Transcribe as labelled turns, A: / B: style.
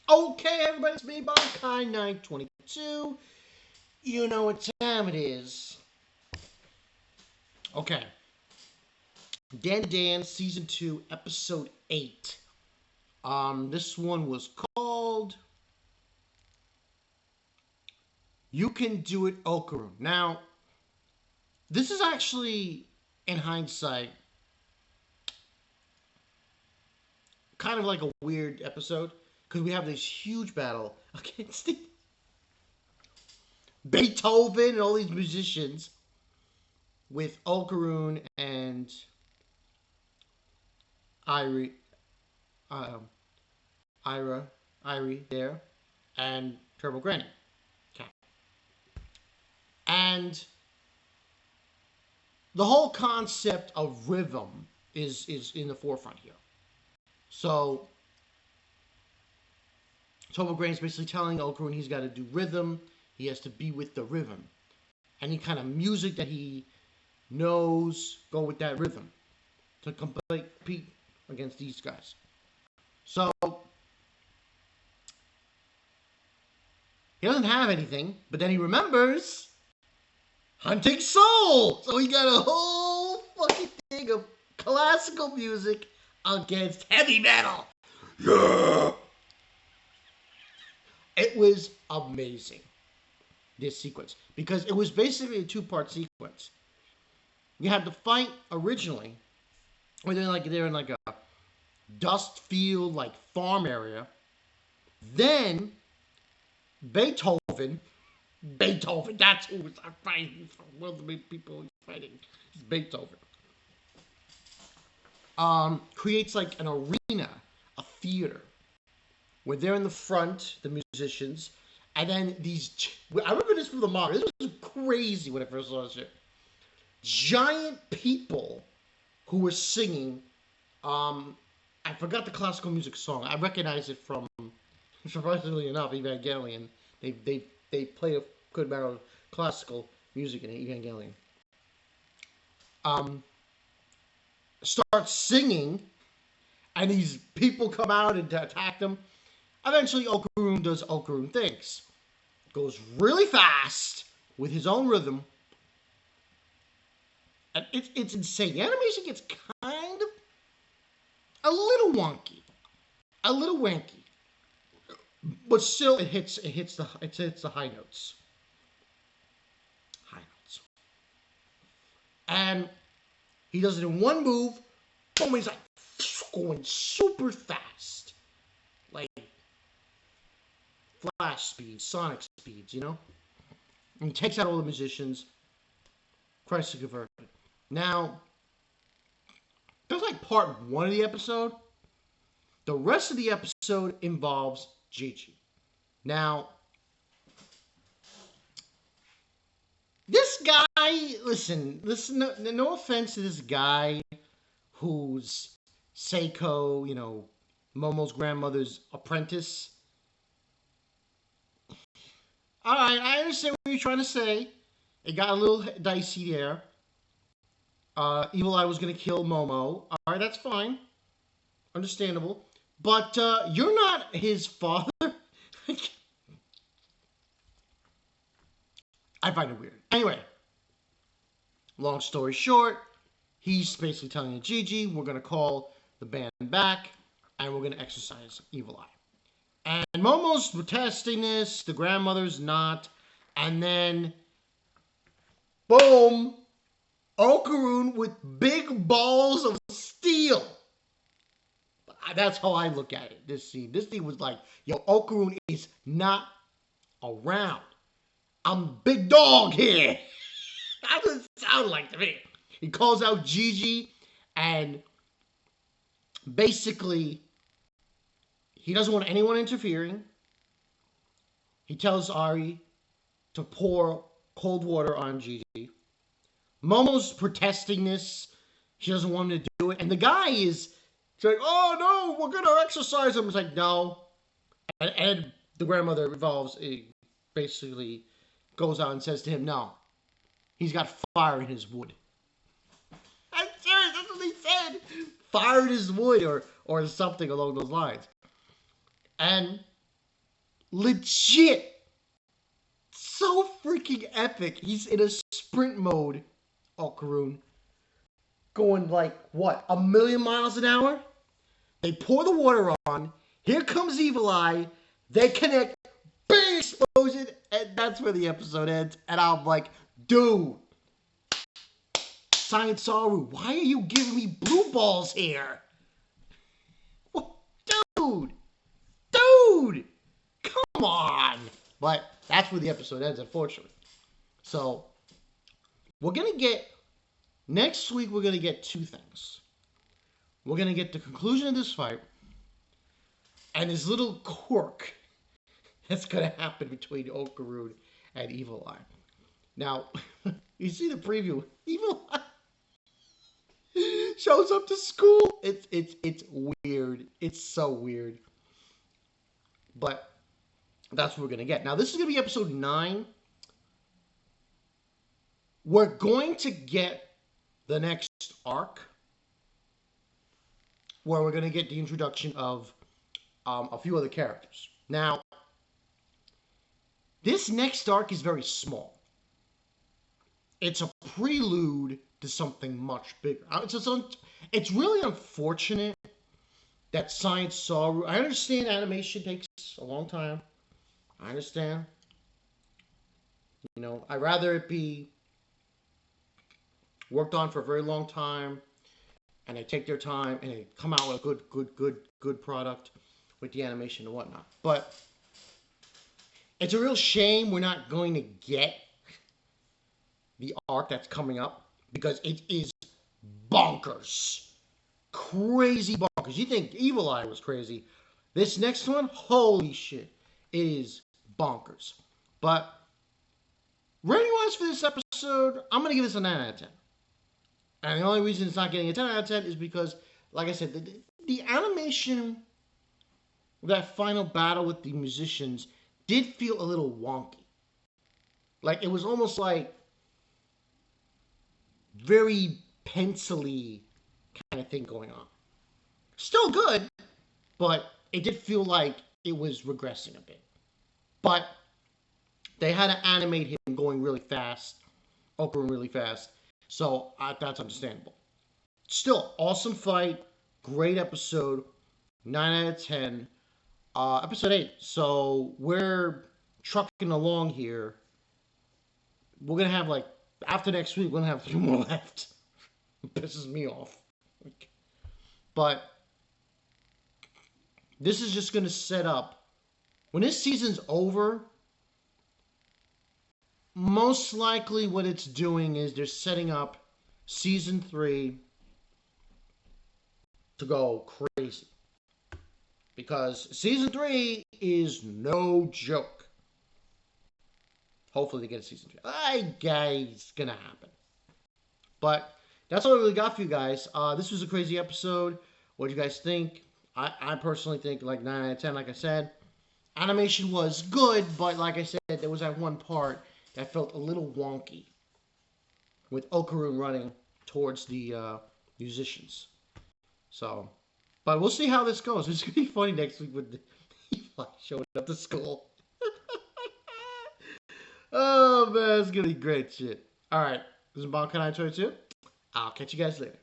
A: Okay, everybody, it's me, Bonkai 922. You know what time it is. Okay. Dandadan, Season 2, Episode 8. This one was called You Can Do It, Okarun. Now, this is actually, in hindsight, kind of like a weird episode. Because we have this huge battle against the Beethoven and all these musicians with Okarun and Irie, um, Ira, Irie there, and Turbo Granny. Okay. And the whole concept of rhythm is in the forefront here. So Turbo Granny's basically telling Okarun he's got to do rhythm. He has to be with the rhythm. Any kind of music that he knows, go with that rhythm to compete against these guys. So he doesn't have anything, but then he remembers hunting soul. So he got a whole fucking thing of classical music against heavy metal. Yeah. It was amazing, this sequence, because it was basically a two-part sequence. We had the fight originally, where they're in like a dust field, like farm area. Then Beethoven, that's who was fighting. One of the people he's fighting is Beethoven. Creates like an arena, a theater, where they're in the front, the musicians, and then I remember this from the manga. This was crazy when I first saw this shit. Giant people who were singing. I forgot the classical music song. I recognize it from, surprisingly enough, Evangelion. They play a good amount of classical music in Evangelion. Start singing, and these people come out and attack them. Eventually, Okarun does Okarun things. Goes really fast with his own rhythm. And it's insane. The animation gets kind of a little wonky, a little wanky, but still it hits the high notes. High notes. And he does it in one move. Boom! He's like going super fast, like flash speeds, sonic speeds, you know? And he takes out all the musicians. Christ to convert. Now, that's like part one of the episode. The rest of the episode involves Gigi. Now, this guy, listen, no offense to this guy who's Seiko, Momo's grandmother's apprentice. Alright, I understand what you're trying to say. It got a little dicey there. Evil Eye was going to kill Momo. Alright, that's fine. Understandable. But you're not his father. I find it weird. Anyway, long story short, he's basically telling Gigi, we're going to call the band back, and we're going to exorcise Evil Eye. And Momo's protesting this, the grandmother's not, and then, boom, Okarun with big balls of steel. That's how I look at it, this scene. This scene was like, yo, Okarun is not around. I'm big dog here. That doesn't sound like to me. He calls out Gigi, and basically, he doesn't want anyone interfering. He tells Ari to pour cold water on Gigi. Momo's protesting this. She doesn't want him to do it. And the guy is like, oh no, we're going to exorcise him. It's like, no. And the grandmother basically goes out and says to him, no. He's got fire in his wood. I'm serious, that's what he said. Fire in his wood or something along those lines. And Legit. So freaking epic. He's in a sprint mode, Okarun. Going like, what, 1,000,000 miles an hour? They pour the water on. Here comes Evil Eye. They connect. Big explosion. And that's where the episode ends. And I'm like, dude. Science Saru, why are you giving me blue balls here? Dude. Dude. Come on. But that's where the episode ends, unfortunately. So, we're going to get... Next week, we're going to get two things. We're going to get the conclusion of this fight and this little quirk that's going to happen between Okarun and Evil Eye. Now, you see the preview. Evil Eye shows up to school. It's weird. It's so weird. But that's what we're going to get. Now, this is going to be episode 9. We're going to get the next arc where we're going to get the introduction of a few other characters. Now, this next arc is very small. It's a prelude to something much bigger. It's really unfortunate that Science Saru... I understand animation takes a long time. I understand. You know, I'd rather it be worked on for a very long time, and they take their time, and they come out with a good product with the animation and whatnot. But it's a real shame we're not going to get the arc that's coming up, because it is bonkers. Crazy bonkers. You think Evil Eye was crazy. This next one, holy shit, it is bonkers. But rating-wise for this episode, I'm going to give this a 9 out of 10. And the only reason it's not getting a 10 out of 10 is because, like I said, the animation, that final battle with the musicians, did feel a little wonky. Like, it was almost like very pencil-y kind of thing going on. Still good, but it did feel like it was regressing a bit. But they had to animate him going really fast, Okarun really fast, so that's understandable. Still, awesome fight, great episode, 9 out of 10. Episode 8, so we're trucking along here. We're going to have, like, after next week, we're going to have 3 more left. It pisses me off. But this is just going to set up, when this season's over, most likely what it's doing is they're setting up season 3 to go crazy. Because season 3 is no joke. Hopefully they get a season 3. It's going to happen. But that's all I really got for you guys. This was a crazy episode. What do you guys think? I personally think like 9 out of 10, like I said. Animation was good, but like I said, there was that one part that felt a little wonky with Okarun running towards the musicians. So, but we'll see how this goes. It's going to be funny next week with the Eli showing up to school. Oh, man, it's going to be great shit. All right, this is Bonkanai 22. I'll catch you guys later.